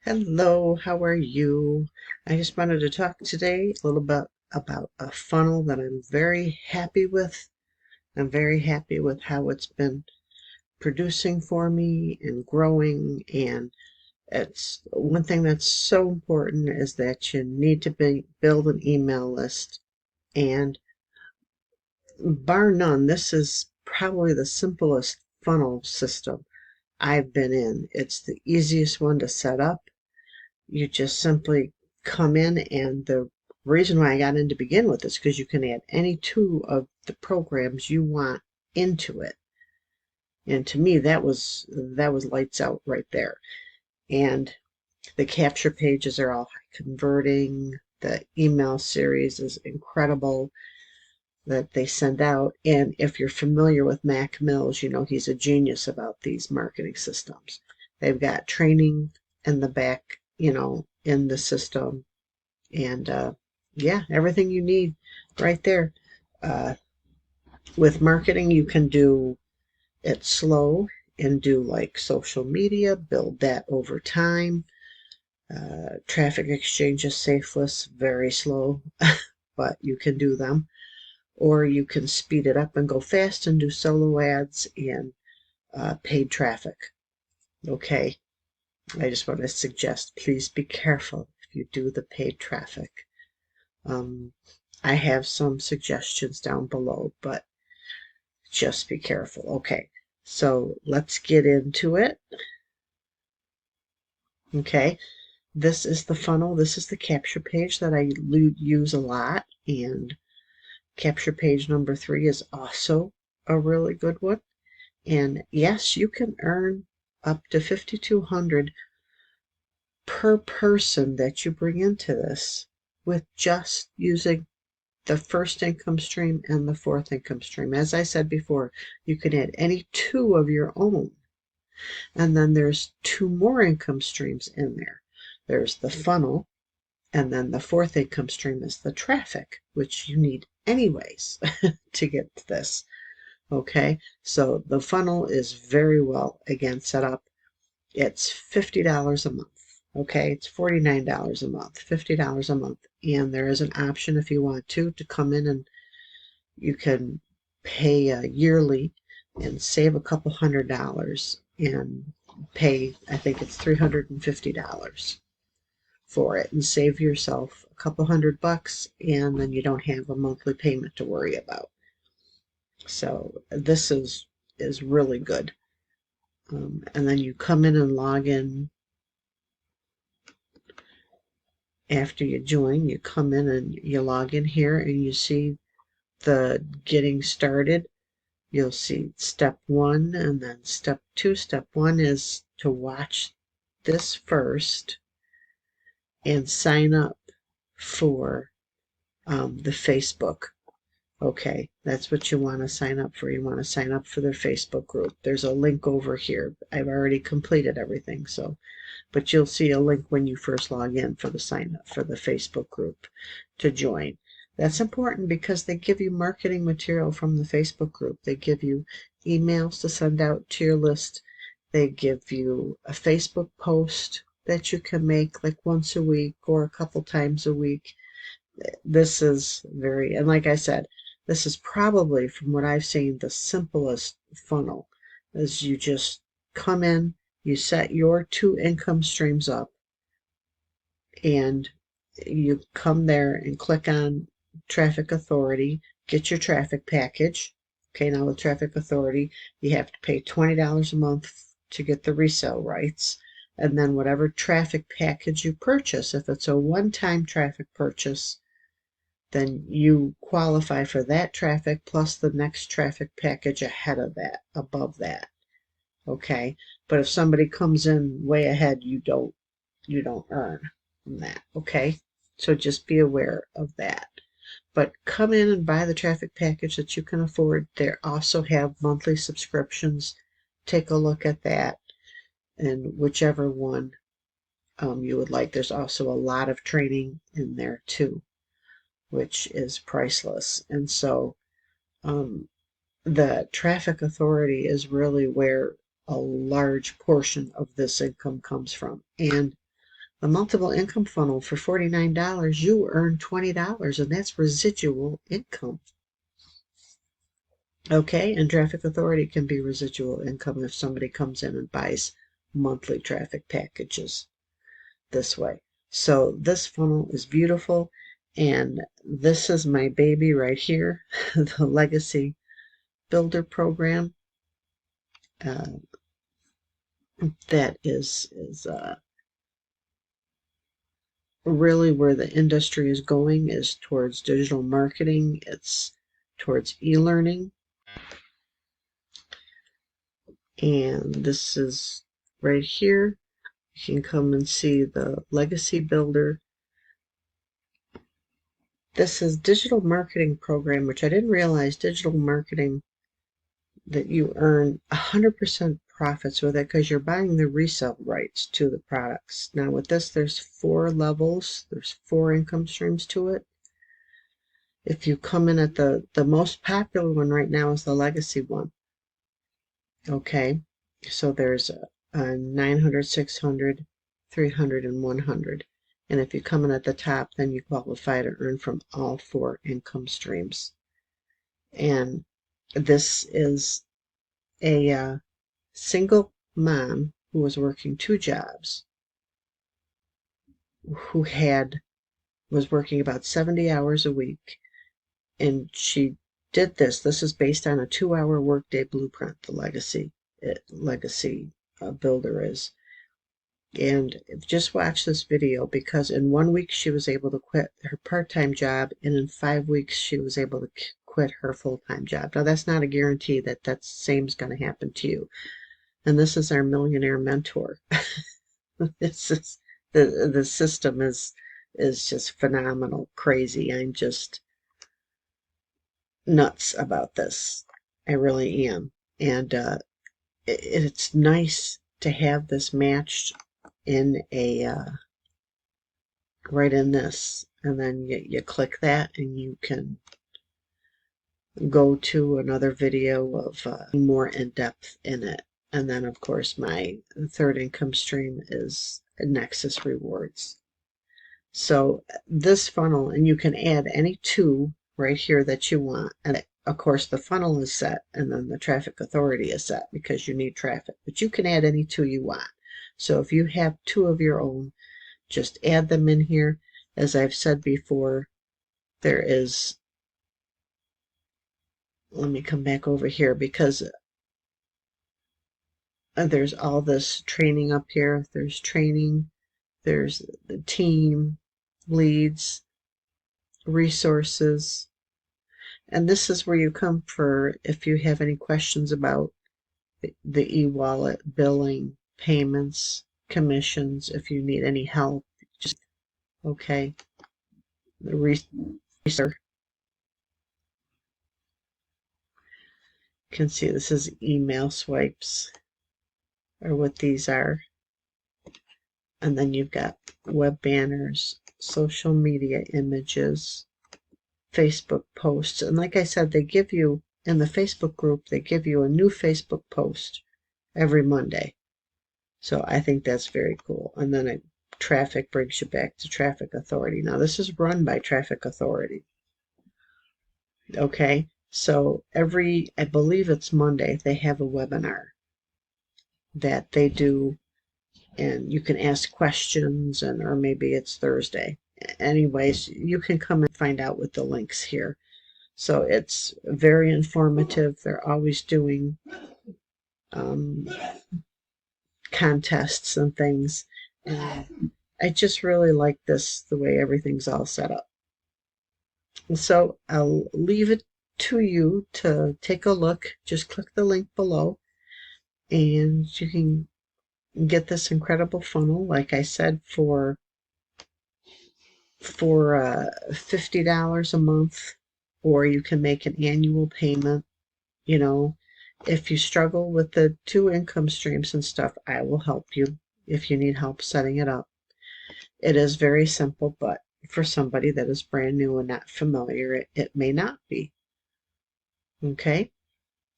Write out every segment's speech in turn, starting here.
Hello, how are you? I just wanted to talk today a little bit about a funnel that I'm very happy with. I'm very happy with how it's been producing for me and growing. And it's one thing that's so important is that you need to build an email list. And bar none, this is probably the simplest funnel system I've been in. It's the easiest one to set up. You just simply come in, and the reason why I got in to begin with is because you can add any two of the programs you want into it. And to me, that was lights out right there. And the capture pages are all high converting. The email series is incredible that they send out. And if you're familiar with Mac Mills, you know he's a genius about these marketing systems. They've got training in the back, in the system. And yeah, everything you need right there. Uh, with marketing, you can do it slow and do like social media, build that over time. Traffic exchanges, safeless, very slow, but you can do them. Or you can speed it up and go fast and do solo ads and paid traffic. Okay, I just want to suggest, please be careful if you do the paid traffic. Um, I have some suggestions down below, but just be careful. Okay, so let's get into it. Okay, this is the funnel. This is the capture page that I use a lot, and capture page number 3 is also a really good one. And yes, you can earn up to $5,200 per person that you bring into this with just using the first income stream and the fourth income stream. As I said before, you can add any two of your own. And then there's two more income streams in there. There's the funnel, and then the fourth income stream is the traffic, which you need anyways to get this. Okay, so the funnel is very well, again, set up. It's $50 a month. Okay, it's $49 a month, $50 a month. And there is an option if you want to come in, and you can pay yearly and save a couple $100 and pay, I think it's $350 for it, and save yourself a couple $100, and then you don't have a monthly payment to worry about. So this is really good. And then you come in and log in after you join. You come in and you log in here, and you see the getting started. You'll see step 1 and then step 2. Step 1 is to watch this first and sign up for the Facebook. Okay, that's what you want to sign up for. You want to sign up for their Facebook group. There's a link over here. I've already completed everything, but you'll see a link when you first log in for the sign up for the Facebook group to join. That's important because they give you marketing material from the Facebook group. They give you emails to send out to your list. They give you a Facebook post that you can make like once a week or a couple times a week. This is and like I said, this is probably, from what I've seen, the simplest funnel. Is you just come in, you set your two income streams up, and you come there and click on Traffic Authority, get your traffic package. Okay, now with Traffic Authority, you have to pay $20 a month to get the resale rights. And then whatever traffic package you purchase, if it's a one-time traffic purchase, then you qualify for that traffic plus the next traffic package ahead of that, above that. Okay, but if somebody comes in way ahead, you don't earn from that. Okay, so just be aware of that. But come in and buy the traffic package that you can afford. They also have monthly subscriptions. Take a look at that, and whichever one you would like. There's also a lot of training in there too, which is priceless. And so the traffic authority is really where a large portion of this income comes from. And The multiple income funnel for $49, you earn $20, and that's residual income. Okay, and traffic authority can be residual income if somebody comes in and buys monthly traffic packages this way. So this funnel is beautiful, and this is my baby right here, the Legacy Builder Program. That is really where the industry is going, is towards digital marketing. It's towards e-learning. And this is right here. You can come and see the Legacy Builder. This is digital marketing program, which I didn't realize digital marketing, that you earn 100% profits with it because you're buying the resale rights to the products. Now with this, there's 4 levels. There's 4 income streams to it. If you come in at the most popular one right now is the Legacy one. Okay, so there's a 900, 600, 300, and 100. And if you come in at the top, then you qualify to earn from all 4 income streams. And this is a single mom who was working 2 jobs, who was working about 70 hours a week, and she did this. This is based on a 2-hour workday blueprint, the Legacy Builder is. And just watch this video, because in 1 week she was able to quit her part-time job, and in 5 weeks she was able to quit her full-time job. Now that's not a guarantee that the same is going to happen to you. And this is our millionaire mentor. This is the system is just phenomenal, crazy. I'm just nuts about this. I really am. And it's nice to have this matched in a right in this, and then you click that and you can go to another video of more in depth in it. And then of course my third income stream is Nexus Rewards. So this funnel, and you can add any 2 right here that you want. And of course the funnel is set, and then the traffic authority is set because you need traffic, but you can add any 2 you want. So if you have 2 of your own, just add them in here. As I've said before, there is, let me come back over here, because there's all this training up here. There's training, there's the team, leads, resources, and this is where you come for if you have any questions about the e-wallet, billing, payments, commissions. If you need any help, just okay. The research. You can see this is email swipes, or what these are. And then you've got web banners, social media images, Facebook posts. And like I said, they give you, in the Facebook group, they give you a new Facebook post every Monday. So I think that's very cool. And then traffic brings you back to traffic authority. Now this is run by traffic authority. Okay, so I believe it's Monday, they have a webinar that they do, and you can ask questions, or maybe it's Thursday. Anyways, you can come and find out with the links here. So it's very informative. They're always doing contests and things. And I just really like this, the way everything's all set up. And so I'll leave it to you to take a look. Just click the link below, and you can get this incredible funnel, like I said, for $50 a month, or you can make an annual payment. You know, if you struggle with the 2 income streams and stuff, I will help you if you need help setting it up. It is very simple, but for somebody that is brand new and not familiar, it may not be. Okay,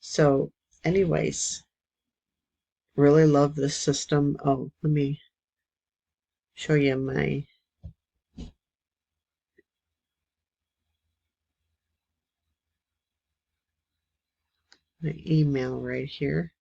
so anyways, really love this system. Oh, let me show you my email right here.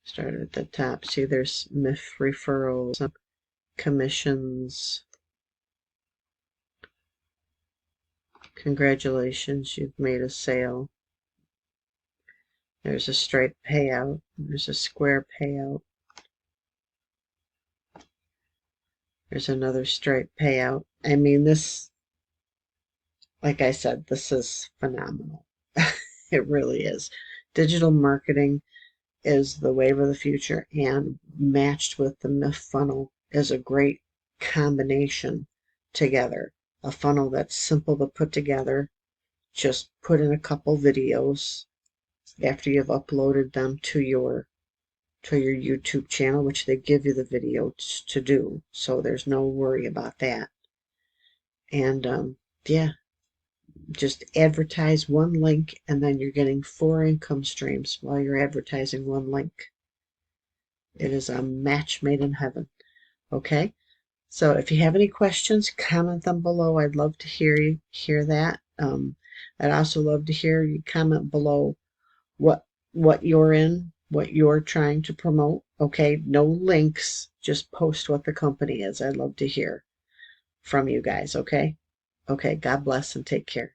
Start at the top. See, there's MIF referrals, commissions. Congratulations, you've made a sale. There's a Stripe payout. There's a Square payout. There's another Stripe payout. I mean, this, like I said, this is phenomenal. It really is. Digital marketing is the wave of the future, and matched with the MIF funnel is a great combination together. A funnel that's simple to put together. Just put in a couple videos after you've uploaded them to your YouTube channel, which they give you the videos to do, so there's no worry about that. And yeah, just advertise one link, and then you're getting 4 income streams while you're advertising one link. It is a match made in heaven. Okay, so if you have any questions, comment them below. I'd love to hear that. I'd also love to hear you comment below what you're in, what you're trying to promote. Okay, no links, just post what the company is. I'd love to hear from you guys. Okay, God bless and take care.